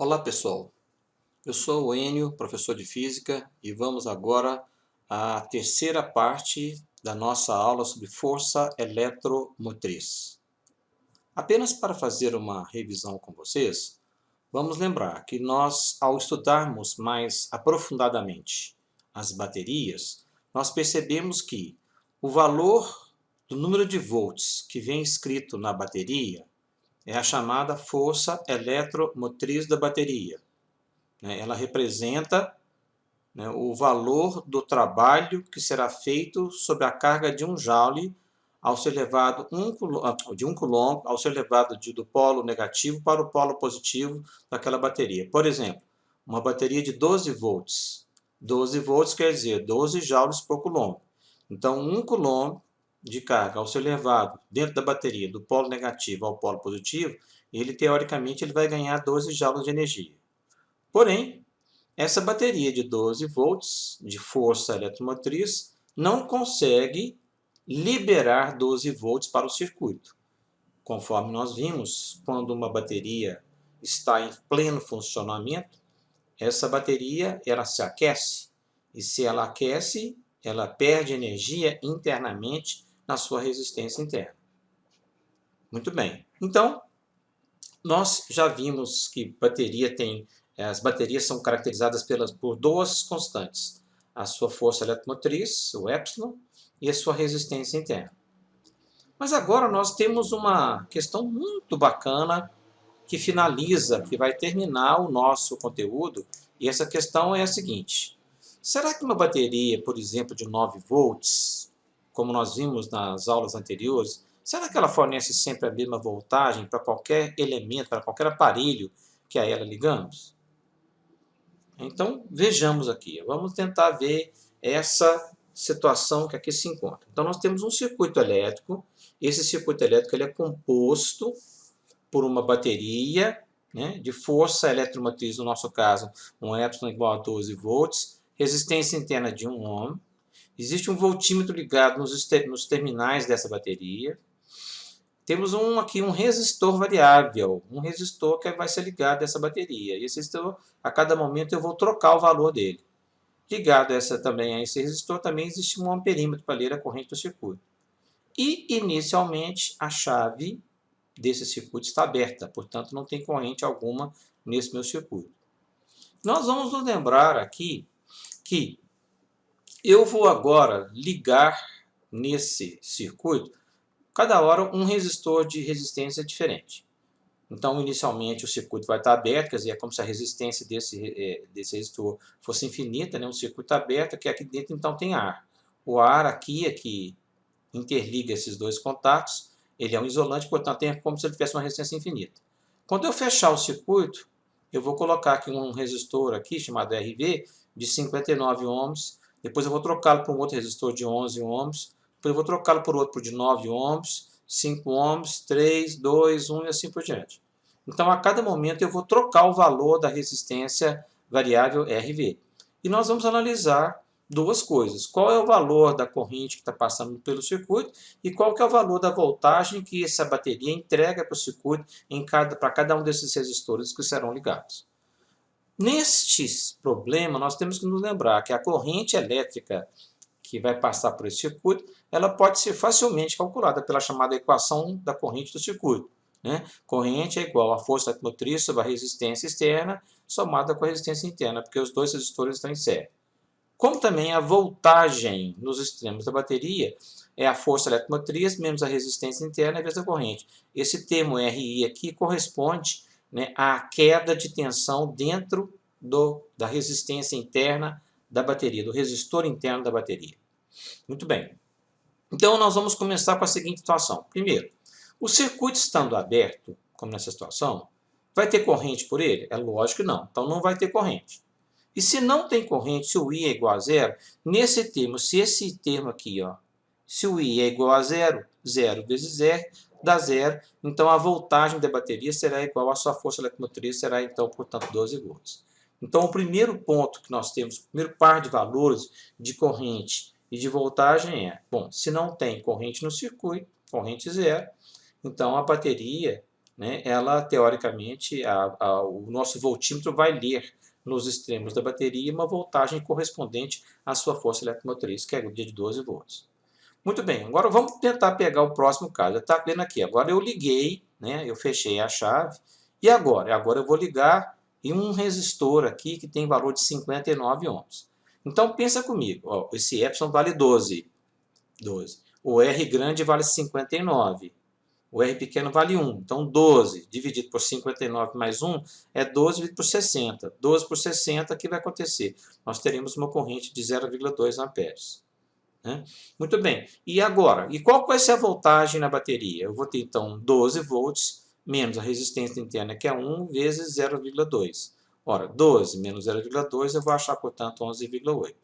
Olá pessoal, eu sou o Enio, professor de Física, e vamos agora à terceira parte da nossa aula sobre força eletromotriz. Apenas para fazer uma revisão com vocês, vamos lembrar que nós, ao estudarmos mais aprofundadamente as baterias, nós percebemos que o valor do número de volts que vem escrito na bateria é a chamada força eletromotriz da bateria. Ela representa, o valor do trabalho que será feito sobre a carga de 1 joule ao ser levado de 1 coulomb ao ser levado do polo negativo para o polo positivo daquela bateria. Por exemplo, uma bateria de 12 volts. 12 volts quer dizer 12 joules por coulomb. Então, 1 coulomb de carga ao ser levado dentro da bateria do polo negativo ao polo positivo, ele teoricamente vai ganhar 12 joules de energia. Porém, essa bateria de 12 volts de força eletromotriz não consegue liberar 12 volts para o circuito. Conforme nós vimos, quando uma bateria está em pleno funcionamento, essa bateria ela se aquece. E se ela aquece, ela perde energia internamente na sua resistência interna. Muito bem. Então, nós já vimos que as baterias são caracterizadas por duas constantes: a sua força eletromotriz, o epsilon, e a sua resistência interna. Mas agora nós temos uma questão muito bacana que finaliza, que vai terminar o nosso conteúdo, e essa questão é a seguinte: será que uma bateria, por exemplo, de 9 volts, como nós vimos nas aulas anteriores, será que ela fornece sempre a mesma voltagem para qualquer elemento, para qualquer aparelho que a ela ligamos? Então, vejamos aqui. Vamos tentar ver essa situação que aqui se encontra. Então, nós temos um circuito elétrico. Esse circuito elétrico ele é composto por uma bateria, de força eletromotriz, no nosso caso, um epsilon igual a 12 volts, resistência interna de 1 ohm. Existe um voltímetro ligado nos terminais dessa bateria. Temos aqui um resistor variável, um resistor que vai ser ligado a essa bateria. E esse resistor, a cada momento, eu vou trocar o valor dele. Ligado a esse resistor, também existe um amperímetro para ler a corrente do circuito. E, inicialmente, a chave desse circuito está aberta, portanto, não tem corrente alguma nesse meu circuito. Nós vamos nos lembrar aqui que eu vou agora ligar nesse circuito, cada hora, um resistor de resistência diferente. Então, inicialmente, o circuito vai estar aberto, quer dizer, é como se a resistência desse resistor fosse infinita, um circuito aberto, que aqui dentro, então, tem ar. O ar aqui é que interliga esses dois contatos, ele é um isolante, portanto, é como se ele tivesse uma resistência infinita. Quando eu fechar o circuito, eu vou colocar aqui um resistor aqui, chamado RV, de 59 ohms, depois eu vou trocá-lo por um outro resistor de 11 ohms, depois eu vou trocá-lo por outro de 9 ohms, 5 ohms, 3, 2, 1 e assim por diante. Então, a cada momento, eu vou trocar o valor da resistência variável RV. E nós vamos analisar duas coisas: qual é o valor da corrente que está passando pelo circuito e qual que é o valor da voltagem que essa bateria entrega para o circuito para cada um desses resistores que serão ligados. Neste problema, nós temos que nos lembrar que a corrente elétrica que vai passar por esse circuito, ela pode ser facilmente calculada pela chamada equação da corrente do circuito. Corrente é igual a força eletromotriz sobre a resistência externa somada com a resistência interna, porque os dois resistores estão em série. Como também a voltagem nos extremos da bateria é a força eletromotriz menos a resistência interna vezes a corrente. Esse termo RI aqui corresponde à queda de tensão dentro da resistência interna da bateria, do resistor interno da bateria. Muito bem. Então, nós vamos começar com a seguinte situação. Primeiro, o circuito estando aberto, como nessa situação, vai ter corrente por ele? É lógico que não. Então, não vai ter corrente. E se não tem corrente, se o I é igual a zero, nesse termo, se esse termo aqui, se o I é igual a zero, 0 vezes R dá zero, então a voltagem da bateria será igual à sua força eletromotriz, será então, portanto, 12 volts. Então, o primeiro ponto que nós temos, o primeiro par de valores de corrente e de voltagem se não tem corrente no circuito, corrente zero, então a bateria né, ela, teoricamente, o nosso voltímetro vai ler nos extremos da bateria uma voltagem correspondente à sua força eletromotriz, que é de 12 volts. Muito bem, agora vamos tentar pegar o próximo caso. Está vendo aqui, agora eu liguei, né, eu fechei a chave, e agora? Agora eu vou ligar em um resistor aqui que tem valor de 59 ohms. Então pensa comigo, ó, esse Epson vale 12. O R grande vale 59. O R pequeno vale 1. Então 12 dividido por 59 mais 1 é 12 dividido por 60. 12 por 60, o que vai acontecer? Nós teremos uma corrente de 0,2 amperes. Né? Muito bem. E agora? E qual vai ser a voltagem na bateria? Eu vou ter então 12 volts menos a resistência interna, que é 1, vezes 0,2. Ora, 12 menos 0,2 eu vou achar, portanto, 11,8.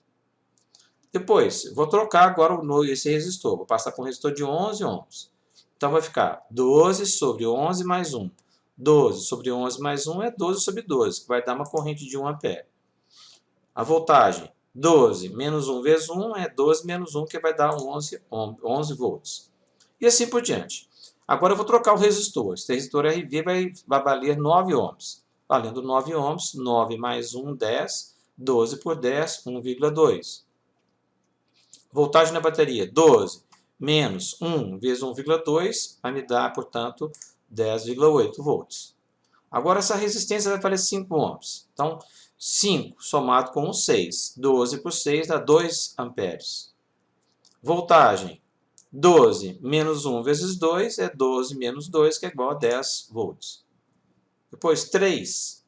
Depois, vou trocar agora esse resistor. Vou passar para um resistor de 11 ohms. Então vai ficar 12 sobre 11 mais 1. 12 sobre 11 mais 1 é 12 sobre 12, que vai dar uma corrente de 1 ampere. A voltagem, 12 menos 1 vezes 1 é 12 menos 1, que vai dar 11 volts. E assim por diante. Agora eu vou trocar o resistor. Esse resistor RV vai valer 9 ohms. Valendo 9 ohms, 9 mais 1, 10. 12 por 10, 1,2. Voltagem na bateria, 12 menos 1 vezes 1,2 vai me dar, portanto, 10,8 volts. Agora essa resistência vai valer 5 ohms. Então, 5 somado com 6. 12 por 6 dá 2 amperes. Voltagem, 12 menos 1 vezes 2 é 12 menos 2, que é igual a 10 volts. Depois, 3.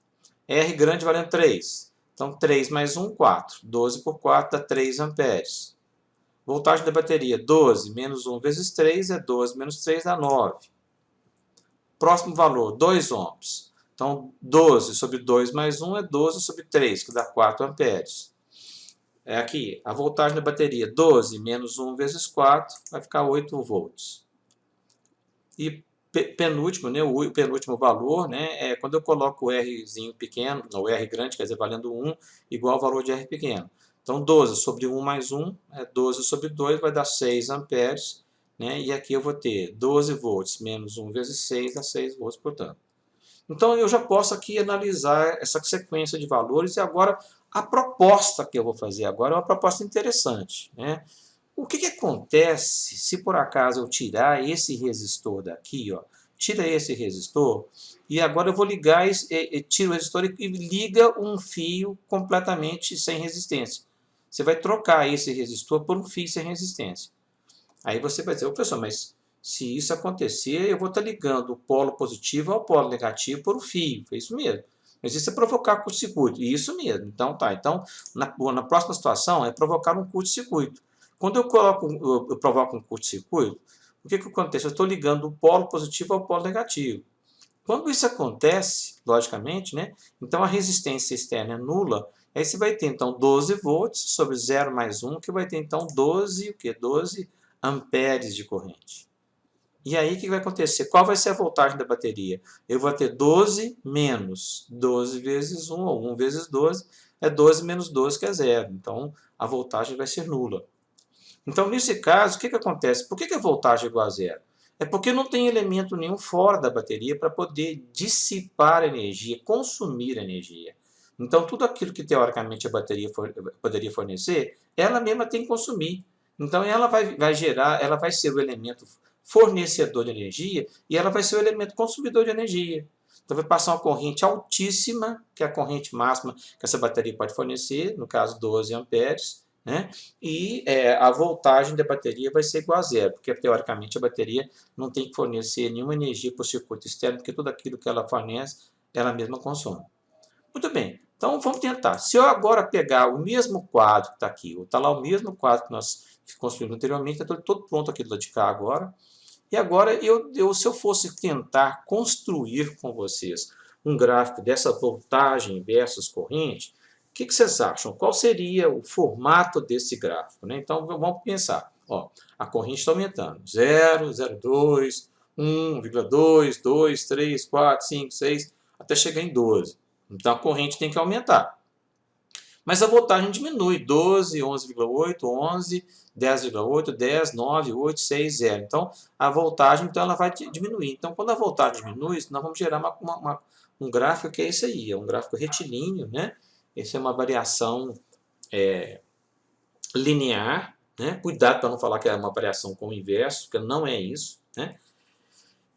R grande valendo 3. Então, 3 mais 1, 4. 12 por 4 dá 3 amperes. Voltagem da bateria, 12 menos 1 vezes 3 é 12 menos 3 dá 9. Próximo valor, 2 ohms. Então, 12 sobre 2 mais 1 é 12 sobre 3, que dá 4 amperes. É aqui, a voltagem da bateria, 12 menos 1 vezes 4, vai ficar 8 volts. E penúltimo, né, o penúltimo valor, né, é quando eu coloco o Rzinho pequeno, ou R grande, quer dizer, valendo 1, igual ao valor de R pequeno. Então, 12 sobre 1 mais 1 é 12 sobre 2, vai dar 6 amperes. Né? E aqui eu vou ter 12 volts menos 1 vezes 6 dá 6 volts, portanto. Então, eu já posso aqui analisar essa sequência de valores. E agora, a proposta que eu vou fazer agora é uma proposta interessante. Né? O que acontece se por acaso eu tirar esse resistor daqui, ó, tira esse resistor, e agora eu vou ligar, tiro o resistor e liga um fio completamente sem resistência. Você vai trocar esse resistor por um fio sem resistência. Aí você vai dizer, ô professor, mas se isso acontecer, eu vou estar ligando o polo positivo ao polo negativo por um fio. É isso mesmo. Mas isso é provocar curto-circuito. Isso mesmo. Então, tá. Então, na próxima situação, é provocar um curto-circuito. Quando eu provoco um curto-circuito, o que acontece? Eu estou ligando o polo positivo ao polo negativo. Quando isso acontece, logicamente, né, então a resistência externa é nula. Aí você vai ter, então, 12 volts sobre 0 mais 1, que vai ter, então, 12 amperes de corrente. E aí, o que vai acontecer? Qual vai ser a voltagem da bateria? Eu vou ter 12 menos 12 vezes 1, ou 1 vezes 12, é 12 menos 12, que é 0. Então, a voltagem vai ser nula. Então, nesse caso, o que acontece? Por que a voltagem é igual a 0? É porque não tem elemento nenhum fora da bateria para poder dissipar energia, consumir energia. Então, tudo aquilo que teoricamente a bateria poderia fornecer, ela mesma tem que consumir. Então, ela vai gerar, ela vai ser o elemento fornecedor de energia e ela vai ser o elemento consumidor de energia. Então, vai passar uma corrente altíssima, que é a corrente máxima que essa bateria pode fornecer, no caso 12 amperes, né? E a voltagem da bateria vai ser igual a 0, porque teoricamente a bateria não tem que fornecer nenhuma energia para o circuito externo, porque tudo aquilo que ela fornece, ela mesma consome. Muito bem, então vamos tentar. Se eu agora pegar o mesmo quadro que está aqui, está lá o mesmo quadro que nós construímos anteriormente, está todo pronto aqui do lado de cá agora. E agora, se eu fosse tentar construir com vocês um gráfico dessa voltagem versus corrente, o que vocês acham? Qual seria o formato desse gráfico? Né? Então, vamos pensar. Ó, a corrente está aumentando. 0, 0,2, 1,2, 2, 3, 4, 5, 6, até chegar em 12. Então, a corrente tem que aumentar. Mas a voltagem diminui, 12, 11,8, 11, 10,8, 10, 9, 8, 6, 0. Então, a voltagem então, ela vai diminuir. Então, quando a voltagem diminui, nós vamos gerar um gráfico que é esse aí, é um gráfico retilíneo, né? Essa é uma variação linear, né? Cuidado para não falar que é uma variação com o inverso, porque não é isso, né?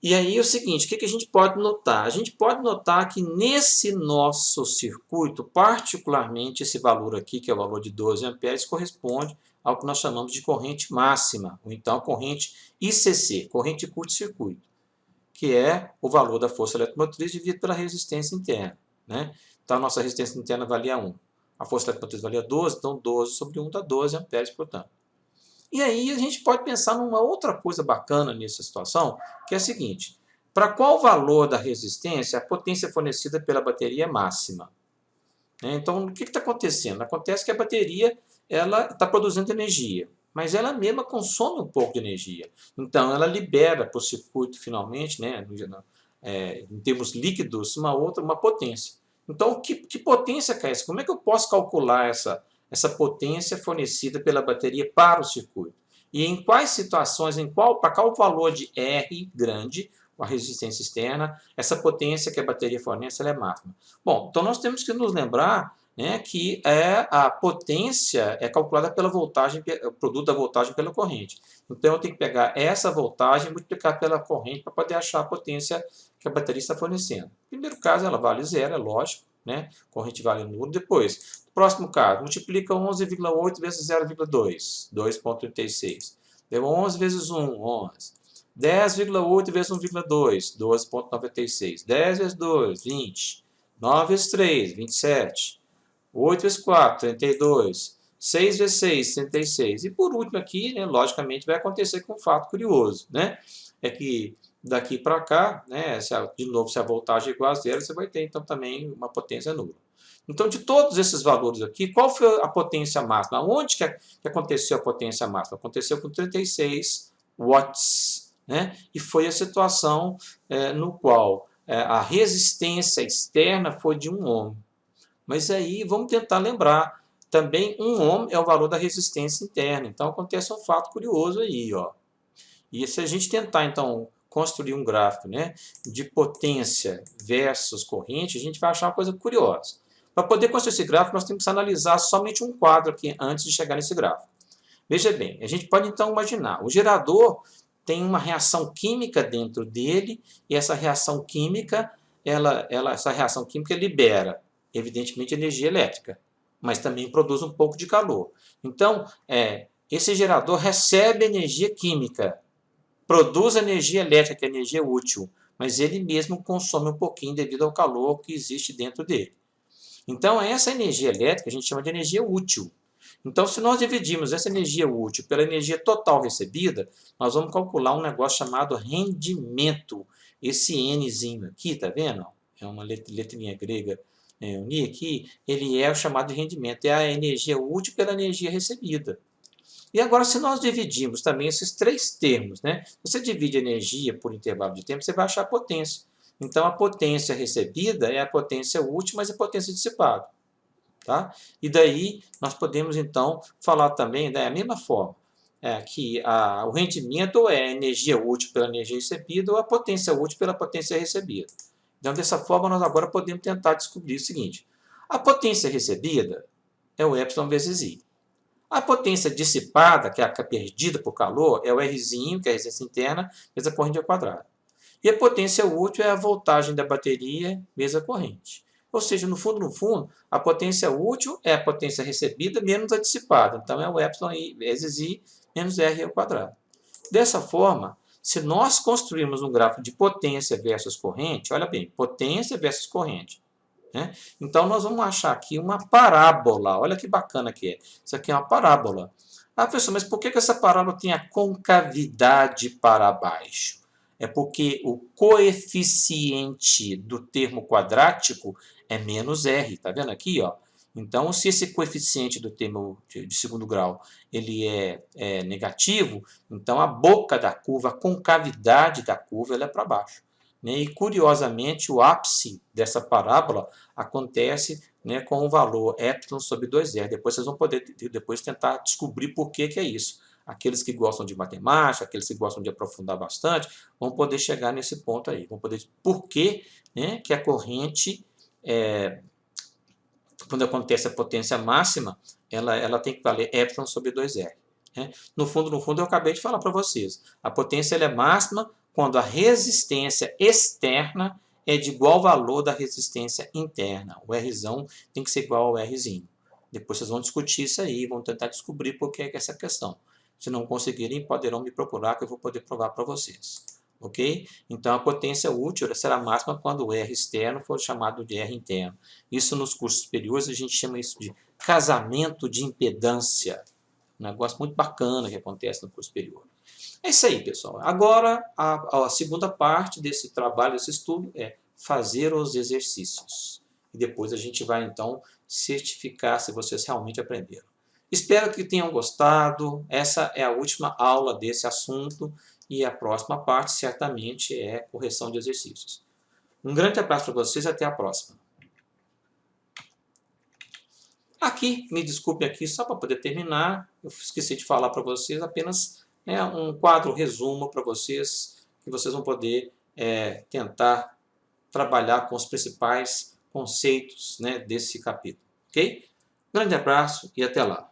E aí é o seguinte, o que a gente pode notar? A gente pode notar que nesse nosso circuito, particularmente esse valor aqui, que é o valor de 12 amperes, corresponde ao que nós chamamos de corrente máxima, ou então corrente ICC, corrente de curto-circuito, que é o valor da força eletromotriz dividido pela resistência interna, né? Então a nossa resistência interna valia 1, a força eletromotriz valia 12, então 12 sobre 1 dá 12 amperes, portanto. E aí a gente pode pensar numa outra coisa bacana nessa situação, que é a seguinte: para qual valor da resistência a potência fornecida pela bateria é máxima? Então, o que está acontecendo? Acontece que a bateria está produzindo energia, mas ela mesma consome um pouco de energia. Então, ela libera para o circuito, finalmente, né, em termos líquidos, uma potência. Então, que potência que é essa? Como é que eu posso calcular essa potência fornecida pela bateria para o circuito? E em quais situações, para qual valor de R grande, a resistência externa, essa potência que a bateria fornece, ela é máxima? Bom, então nós temos que nos lembrar, né, que a potência é calculada pela voltagem, o produto da voltagem pela corrente. Então eu tenho que pegar essa voltagem e multiplicar pela corrente para poder achar a potência que a bateria está fornecendo. No primeiro caso, ela vale zero, é lógico, né? Corrente vale nulo. Depois, próximo caso, multiplica 11,8 vezes 0,2, 2,36. Deu 11 vezes 1, 11. 10,8 vezes 1,2, 12,96. 10 vezes 2, 20. 9 vezes 3, 27. 8 vezes 4, 32. 6 vezes 6, 66. E por último aqui, né, logicamente, vai acontecer com um fato curioso, né? É que daqui para cá, né, de novo, se a voltagem é igual a zero, você vai ter então também uma potência nula. Então, de todos esses valores aqui, qual foi a potência máxima? Onde que aconteceu a potência máxima? Aconteceu com 36 watts, né? E foi a situação no qual a resistência externa foi de 1 ohm. Mas aí vamos tentar lembrar, também 1 ohm é o valor da resistência interna. Então acontece um fato curioso aí, ó. E se a gente tentar então construir um gráfico, né, de potência versus corrente, a gente vai achar uma coisa curiosa. Para poder construir esse gráfico, nós temos que analisar somente um quadro aqui antes de chegar nesse gráfico. Veja bem, a gente pode então imaginar, o gerador tem uma reação química dentro dele, e essa reação química, essa reação química libera, evidentemente, energia elétrica, mas também produz um pouco de calor. Então, esse gerador recebe energia química, produz energia elétrica, que é energia útil, mas ele mesmo consome um pouquinho devido ao calor que existe dentro dele. Então, essa energia elétrica a gente chama de energia útil. Então, se nós dividirmos essa energia útil pela energia total recebida, nós vamos calcular um negócio chamado rendimento. Esse Nzinho aqui, tá vendo? É uma letrinha grega unida aqui, ele é o chamado de rendimento, é a energia útil pela energia recebida. E agora, se nós dividirmos também esses três termos, né? Você divide energia por intervalo de tempo, você vai achar a potência. Então, a potência recebida é a potência útil, mas a potência dissipada. Tá? E daí nós podemos então falar também da mesma forma, que o rendimento é a energia útil pela energia recebida ou a potência útil pela potência recebida. Então, dessa forma, nós agora podemos tentar descobrir o seguinte: a potência recebida é o epsilon vezes I. A potência dissipada, que é a perdida por calor, é o Rzinho, que é a resistência interna, vezes a corrente ao quadrado. E a potência útil é a voltagem da bateria vezes a corrente. Ou seja, no fundo, a potência útil é a potência recebida menos a dissipada. Então, é o epsilon vezes I menos R ao quadrado. Dessa forma, se nós construirmos um gráfico de potência versus corrente, olha bem, potência versus corrente, né? Então, nós vamos achar aqui uma parábola. Olha que bacana que é. Isso aqui é uma parábola. Ah, professor, mas por que essa parábola tem a concavidade para baixo? É porque o coeficiente do termo quadrático é menos R. Está vendo aqui? Ó? Então, se esse coeficiente do termo de segundo grau ele é negativo, então a boca da curva, a concavidade da curva, ela é para baixo. né? E curiosamente o ápice dessa parábola acontece, né, com o valor epsilon sobre 2r. Depois vocês vão poder depois tentar descobrir por que é isso. Aqueles que gostam de matemática, aqueles que gostam de aprofundar bastante, vão poder chegar nesse ponto aí. Vão poder por que, né, que a corrente, quando acontece a potência máxima, ela tem que valer epsilon sobre 2r. Né? No fundo, eu acabei de falar para vocês. A potência ela é máxima quando a resistência externa é de igual valor da resistência interna. O Rzão tem que ser igual ao Rzinho. Depois vocês vão discutir isso aí, vão tentar descobrir por que é essa questão. Se não conseguirem, poderão me procurar que eu vou poder provar para vocês. Ok? Então, a potência útil será máxima quando o R externo for chamado de R interno. Isso nos cursos superiores a gente chama isso de casamento de impedância. Um negócio muito bacana que acontece no curso superior. É isso aí, pessoal. Agora, a segunda parte desse trabalho, desse estudo, é fazer os exercícios. E depois a gente vai, então, certificar se vocês realmente aprenderam. Espero que tenham gostado. Essa é a última aula desse assunto e a próxima parte, certamente, é correção de exercícios. Um grande abraço para vocês e até a próxima. Aqui, me desculpe aqui, só para poder terminar, eu esqueci de falar para vocês apenas, né, um quadro resumo para vocês, que vocês vão poder tentar trabalhar com os principais conceitos, né, desse capítulo. Ok? Grande abraço e até lá.